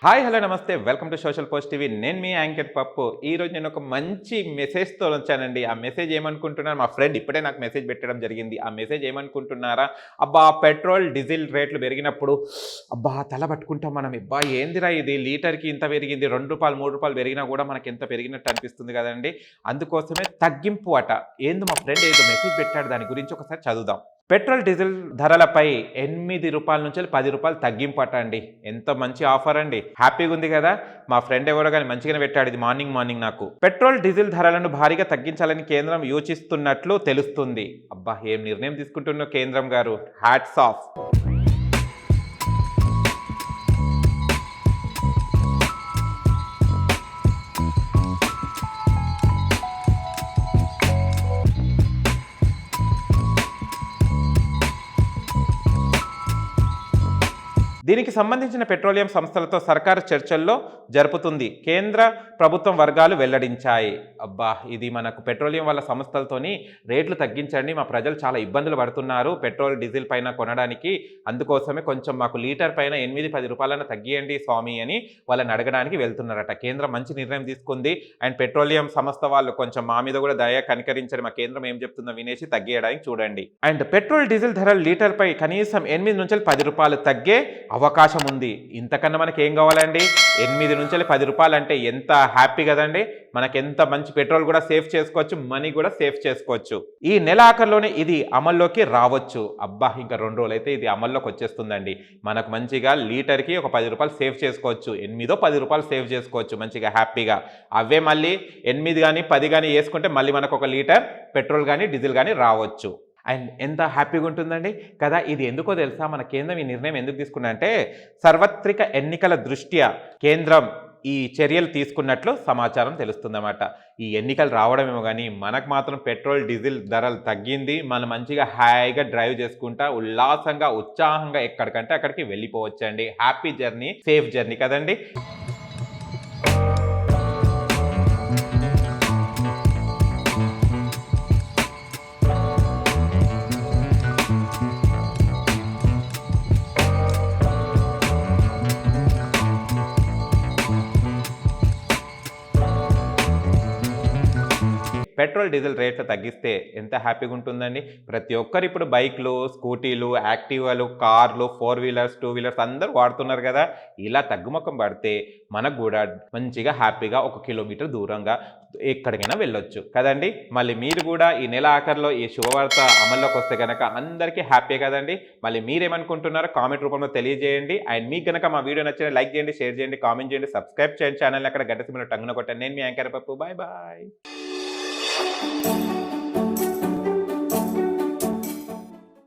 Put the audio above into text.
Hi hello నమస్తే welcome to social post TV. నేను మీ యాంకర్ పప్పు. ఈరోజు నేను ఒక మంచి మెసేజ్తో వచ్చానండి. ఆ మెసేజ్ ఏమనుకుంటున్నారు, మా ఫ్రెండ్ ఇప్పుడే నాకు మెసేజ్ పెట్టడం జరిగింది. ఆ మెసేజ్ ఏమనుకుంటున్నారా, అబ్బా పెట్రోల్ డీజిల్ రేట్లు పెరిగినప్పుడు అబ్బా తల పట్టుకుంటాం మనం. అబ్బా ఏందిరా ఇది, లీటర్కి ఇంత పెరిగింది, ₹2 ₹3 పెరిగినా కూడా మనకి ఎంత పెరిగినట్టు అనిపిస్తుంది కదండి. అందుకోసమే తగ్గింపు అట. ఏంది మా ఫ్రెండ్ ఏదో మెసేజ్ పెట్టాడు, దాని గురించి ఒకసారి చదువుదాం. పెట్రోల్ డీజిల్ ధరలపై ₹8 నుంచి ₹10 తగ్గింపు అట అండి. ఎంత మంచి ఆఫర్ అండి, హ్యాపీగా ఉంది కదా. మా ఫ్రెండ్ ఎవరో కానీ మంచిగానే పెట్టాడు ఇది మార్నింగ్ నాకు. పెట్రోల్ డీజిల్ ధరలను భారీగా తగ్గించాలని కేంద్రం యోచిస్తున్నట్లు తెలుస్తుంది. అబ్బా ఏం నిర్ణయం తీసుకుంటున్న కేంద్రం గారు, హ్యాట్స్ ఆఫ్. దీనికి సంబంధించిన పెట్రోలియం సంస్థలతో సర్కారు చర్చల్లో జరుపుతుంది, కేంద్ర ప్రభుత్వం వర్గాలు వెల్లడించాయి. అబ్బా ఇది మనకు పెట్రోలియం వాళ్ళ సంస్థలతోని రేట్లు తగ్గించండి, మా ప్రజలు చాలా ఇబ్బందులు పడుతున్నారు పెట్రోల్ డీజిల్ పైన కొనడానికి, అందుకోసమే కొంచెం మాకు లీటర్ పైన ₹8-10 తగ్గియండి స్వామి అని వాళ్ళని అడగడానికి వెళ్తున్నారట. కేంద్రం మంచి నిర్ణయం తీసుకుంది. అండ్ పెట్రోలియం సంస్థ వాళ్ళు కొంచెం మా మీద కూడా దయ కనికరించండి, మా కేంద్రం ఏం చెప్తుందో వినేసి తగ్గియడానికి చూడండి. అండ్ పెట్రోల్ డీజిల్ ధరలు లీటర్ పై కనీసం ₹8 నుంచి ₹10 తగ్గే అవకాశం ఉంది. ఇంతకన్నా మనకి ఏం కావాలండి, ₹8 నుంచి ₹10 అంటే ఎంత హ్యాపీ కదండి. మనకి ఎంత మంచి పెట్రోల్ కూడా సేవ్ చేసుకోవచ్చు, మనీ కూడా సేవ్ చేసుకోవచ్చు. ఈ నెల ఆఖరిలోనే ఇది అమల్లోకి రావచ్చు. అబ్బా ఇంకా 2 రోజులు అయితే ఇది అమల్లోకి వచ్చేస్తుందండి. మనకు మంచిగా లీటర్కి ఒక ₹10 సేవ్ చేసుకోవచ్చు, ₹8-10 సేవ్ చేసుకోవచ్చు మంచిగా హ్యాపీగా. అవే మళ్ళీ 8 కానీ 10 కానీ వేసుకుంటే మళ్ళీ మనకు ఒక లీటర్ పెట్రోల్ కానీ డీజిల్ కానీ రావచ్చు. అండ్ ఎంత హ్యాపీగా ఉంటుందండి కదా. ఇది ఎందుకో తెలుసా, మన కేంద్రం ఈ నిర్ణయం ఎందుకు తీసుకున్నంటే సార్వత్రిక ఎన్నికల దృష్ట్యా కేంద్రం ఈ చర్యలు తీసుకున్నట్లు సమాచారం తెలుస్తుందన్నమాట. ఈ ఎన్నికలు రావడమేమో కానీ మనకు మాత్రం పెట్రోల్ డీజిల్ ధరలు తగ్గింది, మనం మంచిగా హాయిగా డ్రైవ్ చేసుకుంటా ఉల్లాసంగా ఉత్సాహంగా ఎక్కడికంటే అక్కడికి వెళ్ళిపోవచ్చండి. హ్యాపీ జర్నీ, సేఫ్ జర్నీ కదండి. పెట్రోల్ డీజిల్ రేట్లు తగ్గిస్తే ఎంత హ్యాపీగా ఉంటుందండి. ప్రతి ఒక్కరు ఇప్పుడు బైక్లు, స్కూటీలు, యాక్టివాలు, కార్లు, 4 వీలర్స్, 2 వీలర్స్ అందరూ వాడుతున్నారు కదా. ఇలా తగ్గుముఖం పడితే మనకు కూడా మంచిగా హ్యాపీగా 1 కిలోమీటర్ దూరంగా ఎక్కడికైనా వెళ్ళొచ్చు కదండి. మళ్ళీ మీరు కూడా ఈ నెల ఆఖరిలో ఈ శుభవార్త అమల్లోకి వస్తే కనుక అందరికీ హ్యాపీ కదండి. మళ్ళీ మీరేమనుకుంటున్నారో కామెంట్ రూపంలో తెలియజేయండి. అండ్ మీకు కనుక మా వీడియో నచ్చిన లైక్ చేయండి, షేర్ చేయండి, కామెంట్ చేయండి, సబ్స్క్రైబ్ చేయండి ఛానల్. అక్కడ గంట సింబల్ టంగున కొట్టండి. నేను మీ యాంకర్ పప్పు. Bye bye.